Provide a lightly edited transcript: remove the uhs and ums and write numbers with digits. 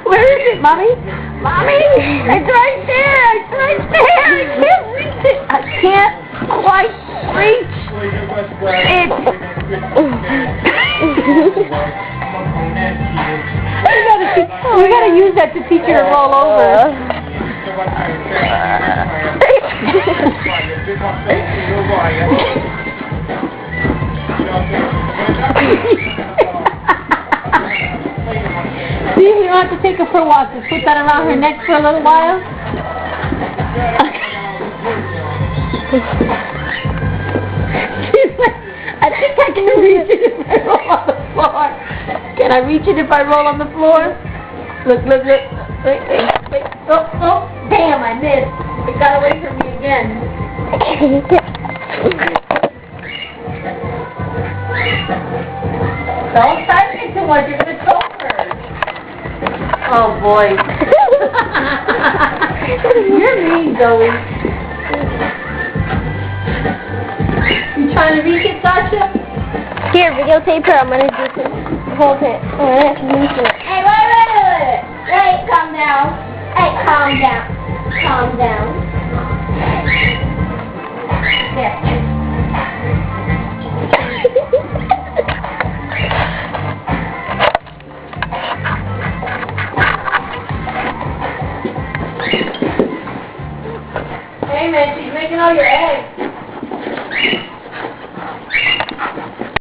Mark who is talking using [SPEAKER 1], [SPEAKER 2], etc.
[SPEAKER 1] Where is it, Mommy? Mommy! It's right there! It's right there! I can't reach it! I can't quite reach it! We gotta use that to teach her to roll over. See, you don't have to take her for a walk. Just put that around her neck for a little while. I think I can reach it if I roll on the floor. Can I reach it if I roll on the floor? Look, look, look. Wait, wait, wait. Oh, oh. Damn, I missed. It got away from me again. Don't touch it too much. You're going to choke her. Oh, boy. You're mean, Zoe. You trying to reach it, Sasha?
[SPEAKER 2] Here, videotape her. I'm going to do this. Hold it. I'm going to have to use it.
[SPEAKER 1] Hey, wait. Wait, calm down. Hey, calm down. Calm down. There. Hey, man, she's making all your eggs.